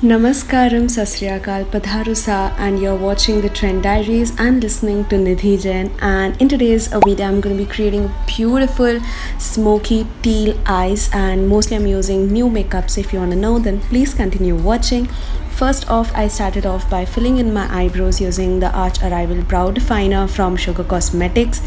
Namaskaram, Sasriyakal, Padharusa, and you're watching the Trend Diaries and listening to Nidhi Jain. And in today's video, I'm going to be creating beautiful smoky teal eyes, and mostly I'm using new makeup. So if you want to know, then please continue watching. First off, I started off by filling in my eyebrows using the Arch Arrival Brow Definer from Sugar Cosmetics.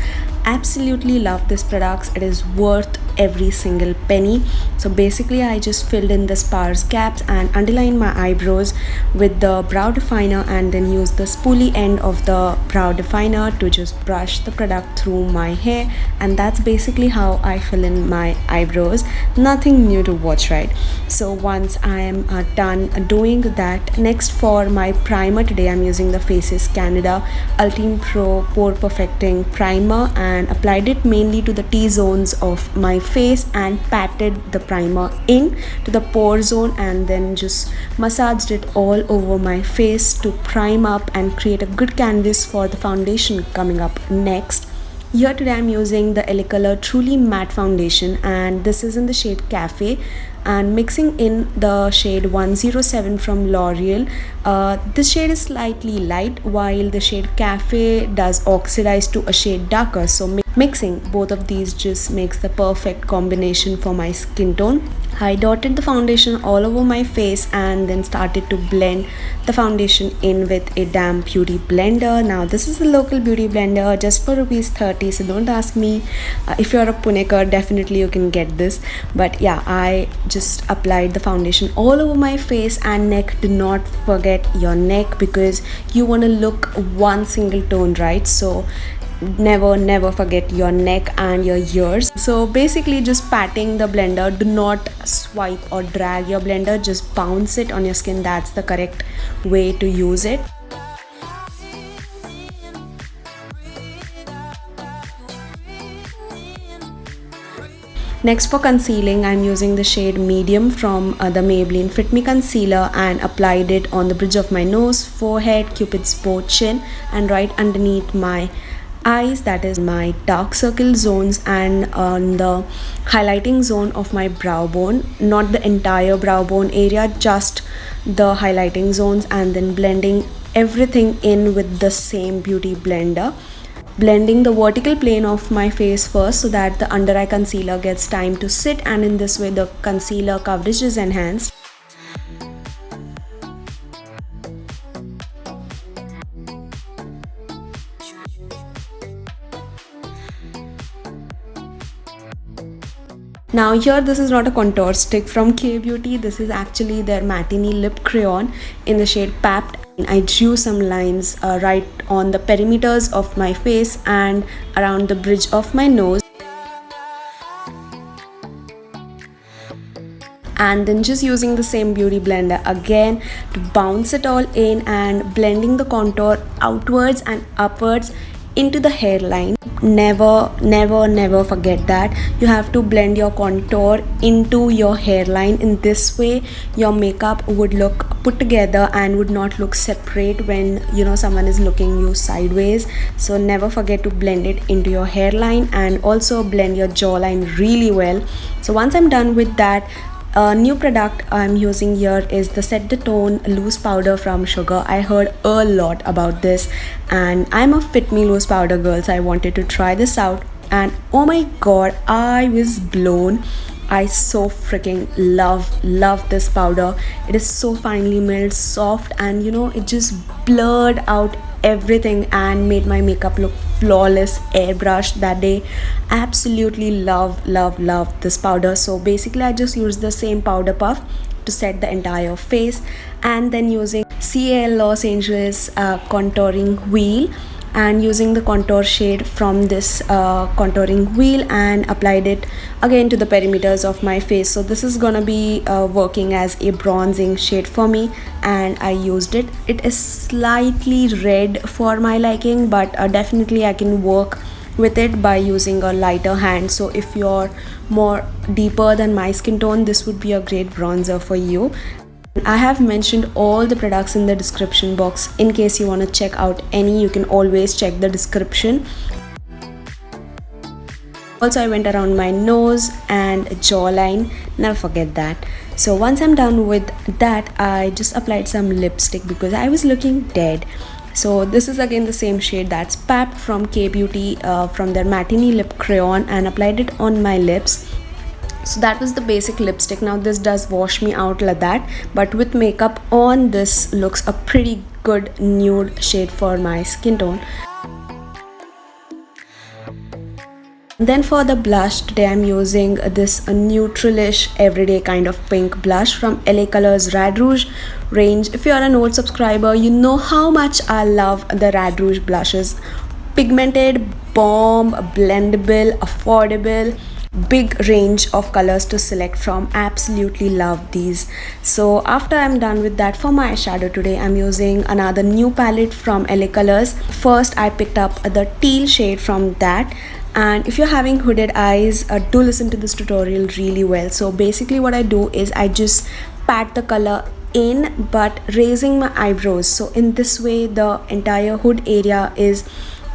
Absolutely love this product. It is worth every single penny. So basically I just filled in the sparse gaps and underlined my eyebrows with the brow definer, and then used the spoolie end of the brow definer to just brush the product through my hair. And that's basically how I fill in my eyebrows. Nothing new to watch, right? So once I am done doing that, next for my primer today I'm using the Faces Canada Ultimate Pro Pore Perfecting Primer, and applied it mainly to the T-zones of my face and patted the primer in to the pore zone, and then just massaged it all over my face to prime up and create a good canvas for the foundation coming up next. Here today I'm using the LA Color Truly Matte Foundation, and this is in the shade Cafe, and mixing in the shade 107 from L'Oreal. This shade is slightly light, while the shade Cafe does oxidize to a shade darker. So mixing both of these just makes the perfect combination for my skin tone. I dotted the foundation all over my face and then started to blend the foundation in with a damp beauty blender. Now this is a local beauty blender just for ₹30, so don't ask me if you're a Punekar, definitely you can get this. But yeah, I just applied the foundation all over my face and neck. Do not forget your neck, because you want to look one single tone, right? So never forget your neck and your ears. So basically just patting the blender, do not swipe or drag your blender, just bounce it on your skin. That's the correct way to use it. Next for concealing, I'm using the shade Medium from the Maybelline Fit Me Concealer, and applied it on the bridge of my nose, forehead, Cupid's bow, chin, and right underneath my eyes, that is my dark circle zones, and on the highlighting zone of my brow bone, not the entire brow bone area, just the highlighting zones, and then blending everything in with the same beauty blender. Blending the vertical plane of my face first so that the under eye concealer gets time to sit, and in this way the concealer coverage is enhanced. Now here, this is not a contour stick from K-Beauty, this is actually their Matinee lip crayon in the shade Papped. I drew some lines right on the perimeters of my face and around the bridge of my nose, and then just using the same beauty blender again to bounce it all in and blending the contour outwards and upwards into the hairline. Never forget that you have to blend your contour into your hairline. In this way your makeup would look put together and would not look separate when someone is looking you sideways. So never forget to blend it into your hairline, and also blend your jawline really well. So once I'm done with that, a new product I'm using here is the Set the Tone loose powder from Sugar. I heard a lot about this, and I'm a Fit Me loose powder girl, so I wanted to try this out, and oh my god, I was blown. I so freaking love this powder. It is so finely milled, soft, and it just blurred out everything and made my makeup look flawless, airbrushed that day. Absolutely love this powder. So basically I just used the same powder puff to set the entire face, and then using CAL Los Angeles contouring wheel, and using the contour shade from this contouring wheel, and applied it again to the perimeters of my face. So this is gonna be working as a bronzing shade for me, and I used it. It is slightly red for my liking, but definitely I can work with it by using a lighter hand. So if you're more deeper than my skin tone, this would be a great bronzer for you. I have mentioned all the products in the description box. In case you want to check out any, you can always check the description. Also, I went around my nose and jawline, never forget that. So once I'm done with that, I just applied some lipstick because I was looking dead. So this is again the same shade, that's Papped from K-Beauty, from their Matinee lip crayon, and applied it on my lips. So that was the basic lipstick. Now this does wash me out like that, but with makeup on, this looks a pretty good nude shade for my skin tone. Then for the blush, today I'm using this neutralish everyday kind of pink blush from LA Colors Rad Rouge range. If you are an old subscriber, you know how much I love the Rad Rouge blushes. Pigmented, bomb, blendable, affordable, big range of colors to select from. Absolutely love these. So after I'm done with that, for my eyeshadow today I'm using another new palette from LA Colors. First I picked up the teal shade from that. And if you're having hooded eyes, do listen to this tutorial really well. So basically what I do is I just pat the color in, but raising my eyebrows. So in this way the entire hood area is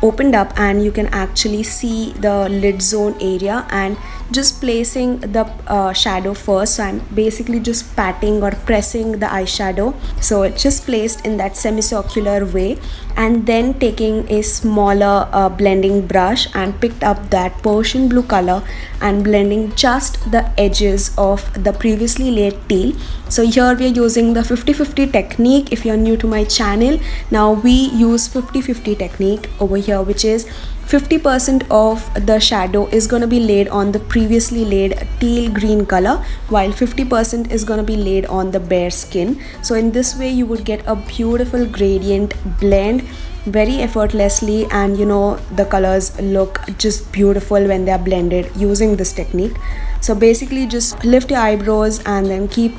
opened up and you can actually see the lid zone area, and just placing the shadow first. So I'm basically just patting or pressing the eyeshadow, so it's just placed in that semicircular way, and then taking a smaller blending brush and picked up that Persian blue color and blending just the edges of the previously laid teal. So here we are using the 50-50 technique. If you're new to my channel, now we use 50-50 technique over here, which is 50% of the shadow is going to be laid on the previously laid teal green color, while 50% is going to be laid on the bare skin. So in this way you would get a beautiful gradient blend very effortlessly, and you know the colors look just beautiful when they are blended using this technique. So basically just lift your eyebrows and then keep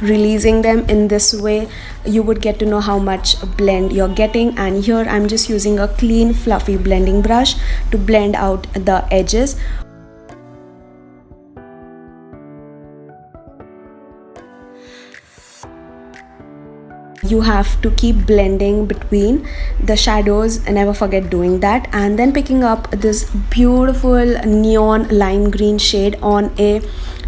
releasing them. In this way you would get to know how much blend you're getting. And here I'm just using a clean fluffy blending brush to blend out the edges. You have to keep blending between the shadows and never forget doing that. And then picking up this beautiful neon lime green shade on a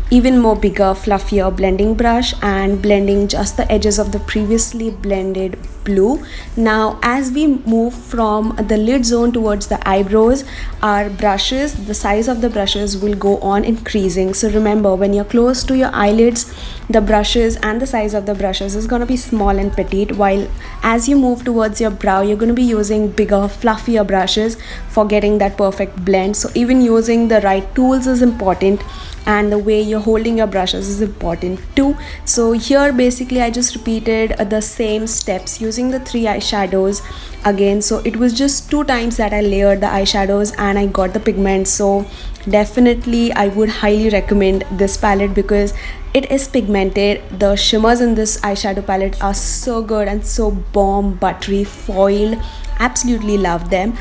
even more bigger fluffier blending brush and blending just the edges of the previously blended blue. Now as we move from the lid zone towards the eyebrows, our brushes, the size of the brushes will go on increasing. So remember, when you're close to your eyelids, the brushes and the size of the brushes is going to be small and petite, while as you move towards your brow you're going to be using bigger fluffier brushes for getting that perfect blend. So even using the right tools is important, and the way you're holding your brushes is important too. So here basically I just repeated the same steps using the 3 eyeshadows again. So it was just 2 times that I layered the eyeshadows and I got the pigment. So definitely I would highly recommend this palette because it is pigmented. The shimmers in this eyeshadow palette are so good and so bomb, buttery, foiled. Absolutely love them.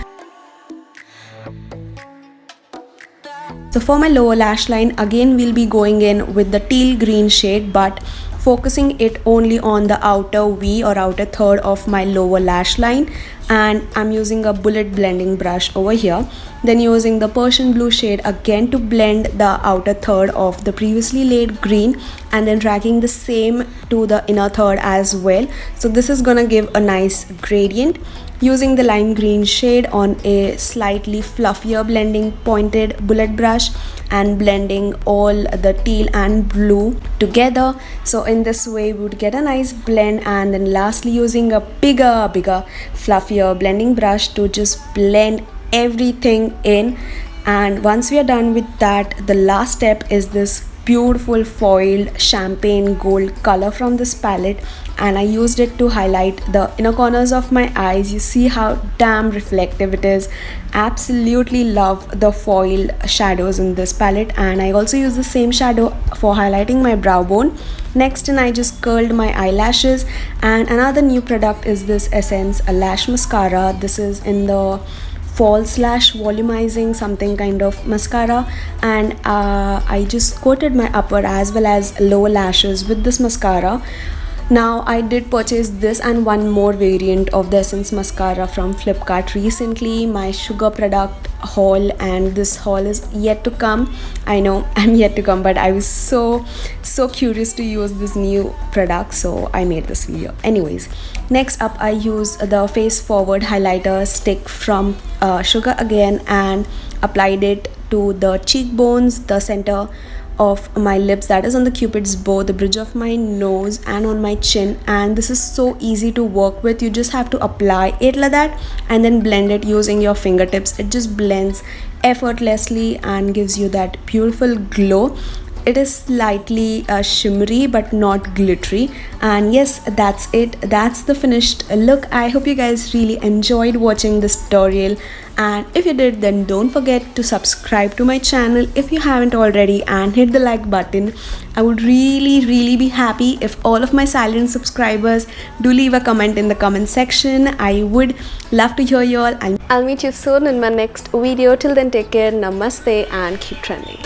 So for my lower lash line, again we'll be going in with the teal green shade, but focusing it only on the outer V or outer third of my lower lash line, and I'm using a bullet blending brush over here. Then using the Persian blue shade again to blend the outer third of the previously laid green, and then dragging the same to the inner third as well. So this is gonna give a nice gradient. Using the lime green shade on a slightly fluffier blending pointed bullet brush and blending all the teal and blue together. So in this way we would get a nice blend. And then lastly using a bigger fluffier blending brush to just blend everything in. And once we are done with that, the last step is this beautiful foiled champagne gold color from this palette, and I used it to highlight the inner corners of my eyes. You see how damn reflective it is. Absolutely love the foiled shadows in this palette, and I also use the same shadow for highlighting my brow bone. Next, and I just curled my eyelashes. And another new product is this Essence lash mascara. This is in the false lash volumizing something kind of mascara, and I just coated my upper as well as lower lashes with this mascara. Now I did purchase this and one more variant of the Essence mascara from Flipkart recently. My sugar product haul, and this haul is yet to come. I know I'm yet to come, but I was so curious to use this new product, so I made this video. Anyways, next up I use the Face Forward highlighter stick from Sugar again, and applied it to the cheekbones, the center of my lips, that is on the cupid's bow, the bridge of my nose, and on my chin. And this is so easy to work with. You just have to apply it like that and then blend it using your fingertips. It just blends effortlessly and gives you that beautiful glow. It is slightly shimmery but not glittery. And yes, that's it. That's the finished look. I hope you guys really enjoyed watching this tutorial, and if you did, then don't forget to subscribe to my channel if you haven't already, and hit the like button. I would really be happy if all of my silent subscribers do leave a comment in the comment section. I would love to hear you all. I'll meet you soon in my next video. Till then, take care, namaste, and keep trending.